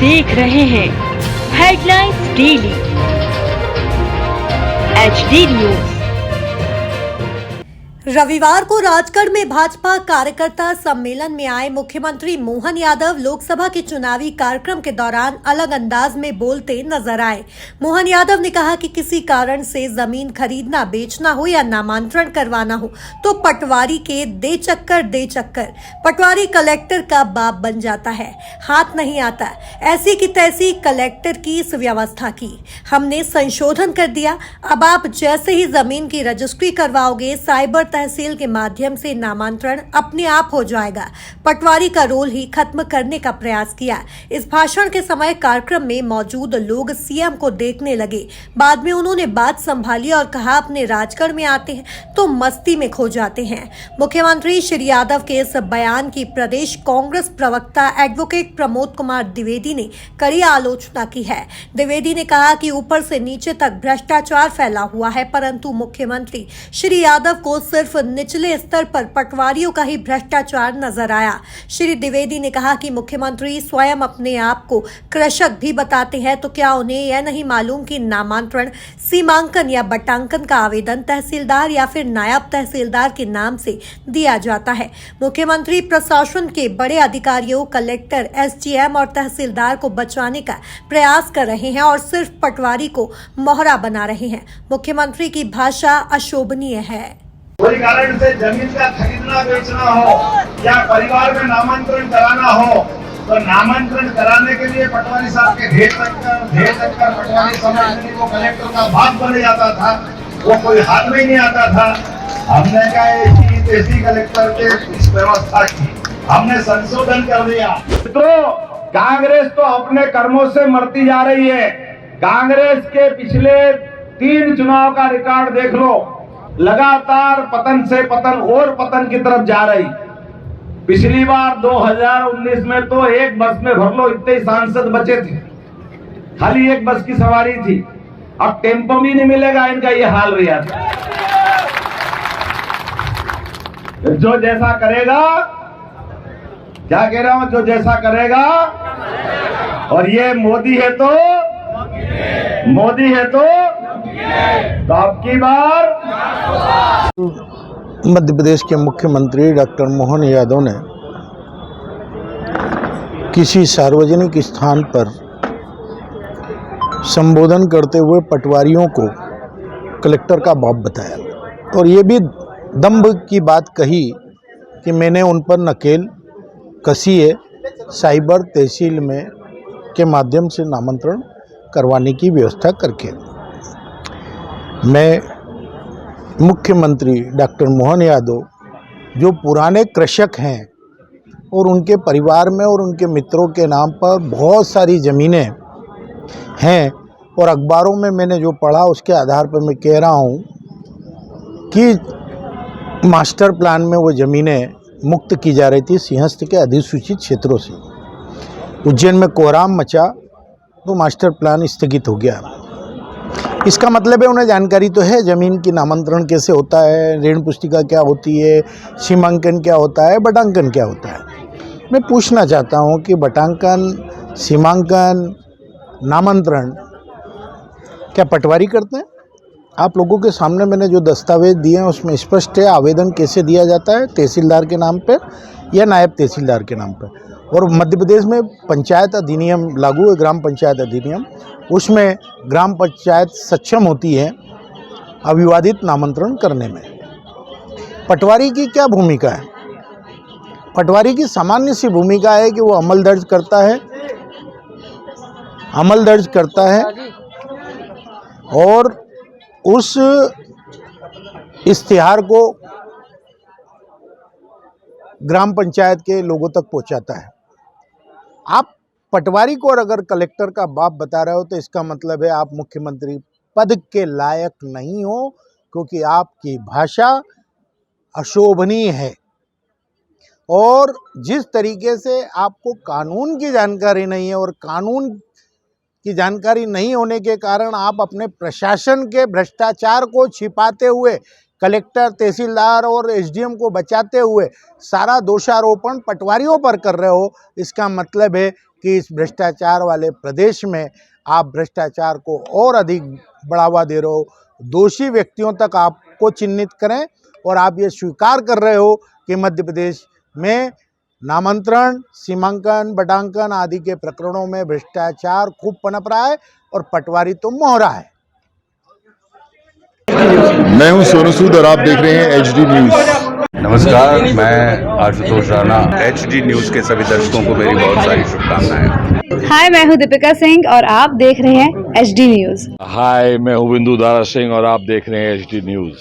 देख रहे हैं हेडलाइंस डेली HD न्यूज। रविवार को राजगढ़ में भाजपा कार्यकर्ता सम्मेलन में आए मुख्यमंत्री मोहन यादव लोकसभा के चुनावी कार्यक्रम के दौरान अलग अंदाज में बोलते नजर आए। मोहन यादव ने कहा कि किसी कारण से जमीन खरीदना, बेचना हो या नामांतरण करवाना हो तो पटवारी के दे चक्कर पटवारी कलेक्टर का बाप बन जाता है, हाथ नहीं आता। ऐसी की तैसी कलेक्टर की इस व्यवस्था की हमने संशोधन कर दिया। अब आप जैसे ही जमीन की रजिस्ट्री करवाओगे, साइबर तहसील के माध्यम से नामांतरण अपने आप हो जाएगा। पटवारी का रोल ही खत्म करने का प्रयास किया। इस भाषण के समय कार्यक्रम में मौजूद लोग सीएम को देखने लगे। बाद में उन्होंने बात संभाली और कहा, अपने राजगढ़ में आते हैं तो मस्ती में खो जाते हैं। मुख्यमंत्री श्री यादव के इस बयान की प्रदेश कांग्रेस प्रवक्ता एडवोकेट प्रमोद कुमार द्विवेदी ने कड़ी आलोचना की है। द्विवेदी ने कहा कि ऊपर से नीचे तक भ्रष्टाचार फैला हुआ है, परंतु मुख्यमंत्री श्री यादव को सिर्फ निचले स्तर पर पटवारियों का ही भ्रष्टाचार नजर आया। श्री द्विवेदी ने कहा कि मुख्यमंत्री स्वयं अपने आप को कृषक भी बताते हैं, तो क्या उन्हें यह नहीं मालूम कि नामांतरण, सीमांकन या बटांकन का आवेदन तहसीलदार या फिर नायब तहसीलदार के नाम से दिया जाता है। मुख्यमंत्री प्रशासन के बड़े अधिकारियों, कलेक्टर, SDM और तहसीलदार को बचाने का प्रयास कर रहे हैं और सिर्फ पटवारी को मोहरा बना रहे हैं। मुख्यमंत्री की भाषा अशोभनीय है। कोई कारण से जमीन का खरीदना, बेचना हो या परिवार में नामांतरण कराना हो तो नामांतरण कराने के लिए पटवारी साहब के ढेर तक पटवारी समझने को कलेक्टर का बाप बन जाता था, वो कोई हाथ में ही नहीं आता था। हमने क्या ऐसी कलेक्टर के इस व्यवस्था की हमने संशोधन कर दिया। मित्रों, कांग्रेस तो अपने कर्मों से मरती जा रही है। कांग्रेस के पिछले 3 चुनाव का रिकॉर्ड देख लो, लगातार पतन से पतन और पतन की तरफ जा रही। पिछली बार 2019 में तो एक बस में भर लो इतने सांसद बचे थे, खाली एक बस की सवारी थी। अब टेम्पो भी नहीं मिलेगा, इनका ये हाल रहा था। जो जैसा करेगा, क्या कह रहा हूं, जो जैसा करेगा। और ये मोदी है तो आपकी बार मध्य प्रदेश के मुख्यमंत्री डॉक्टर मोहन यादव ने किसी सार्वजनिक स्थान पर संबोधन करते हुए पटवारियों को कलेक्टर का बाप बताया और ये भी दंभ की बात कही कि मैंने उन पर नकेल कसी है साइबर तहसील में के माध्यम से नामांतरण करवाने की व्यवस्था करके। मैं मुख्यमंत्री डॉक्टर मोहन यादव जो पुराने कृषक हैं और उनके परिवार में और उनके मित्रों के नाम पर बहुत सारी ज़मीनें हैं और अखबारों में मैंने जो पढ़ा उसके आधार पर मैं कह रहा हूं कि मास्टर प्लान में वो ज़मीनें मुक्त की जा रही थी सिंहस्थ के अधिसूचित क्षेत्रों से। उज्जैन में कोहराम मचा तो मास्टर प्लान स्थगित हो गया। इसका मतलब है उन्हें जानकारी तो है ज़मीन की नामांतरण कैसे होता है, ऋण पुस्तिका क्या होती है, सीमांकन क्या होता है, बटांकन क्या होता है। मैं पूछना चाहता हूं कि बटांकन, सीमांकन, नामांतरण क्या पटवारी करते हैं? आप लोगों के सामने मैंने जो दस्तावेज दिए हैं उसमें स्पष्ट है आवेदन कैसे दिया जाता है, तहसीलदार के नाम पर या नायब तहसीलदार के नाम पर। और मध्य प्रदेश में पंचायत अधिनियम लागू है, ग्राम पंचायत अधिनियम, उसमें ग्राम पंचायत सक्षम होती है अविवादित नामांतरण करने में। पटवारी की क्या भूमिका है? पटवारी की सामान्य सी भूमिका है कि वो अमल दर्ज करता है और उस इश्तिहार को ग्राम पंचायत के लोगों तक पहुंचाता है। आप पटवारी को और अगर कलेक्टर का बाप बता रहे हो तो इसका मतलब है आप मुख्यमंत्री पद के लायक नहीं हो, क्योंकि आपकी भाषा अशोभनीय है। और जिस तरीके से आपको कानून की जानकारी नहीं है और कानून की जानकारी नहीं होने के कारण आप अपने प्रशासन के भ्रष्टाचार को छिपाते हुए कलेक्टर, तहसीलदार और SDM को बचाते हुए सारा दोषारोपण पटवारियों पर कर रहे हो, इसका मतलब है कि इस भ्रष्टाचार वाले प्रदेश में आप भ्रष्टाचार को और अधिक बढ़ावा दे रहे हो, दोषी व्यक्तियों तक आपको चिन्हित करें और आप ये स्वीकार कर रहे हो कि मध्य प्रदेश में नामांतरण, सीमांकन, बटांकन आदि के प्रकरणों में भ्रष्टाचार खूब पनप रहा है और पटवारी तो मोहरा है। मैं हूं सोनू सूद और आप देख रहे हैं एचडी न्यूज। नमस्कार, मैं आशुतोष राणा। एचडी न्यूज के सभी दर्शकों को मेरी बहुत सारी शुभकामनाएं। हाय, मैं हूं दीपिका सिंह और आप देख रहे हैं एचडी न्यूज। हाय, मैं हूं बिंदु दारा सिंह और आप देख रहे हैं एचडी न्यूज।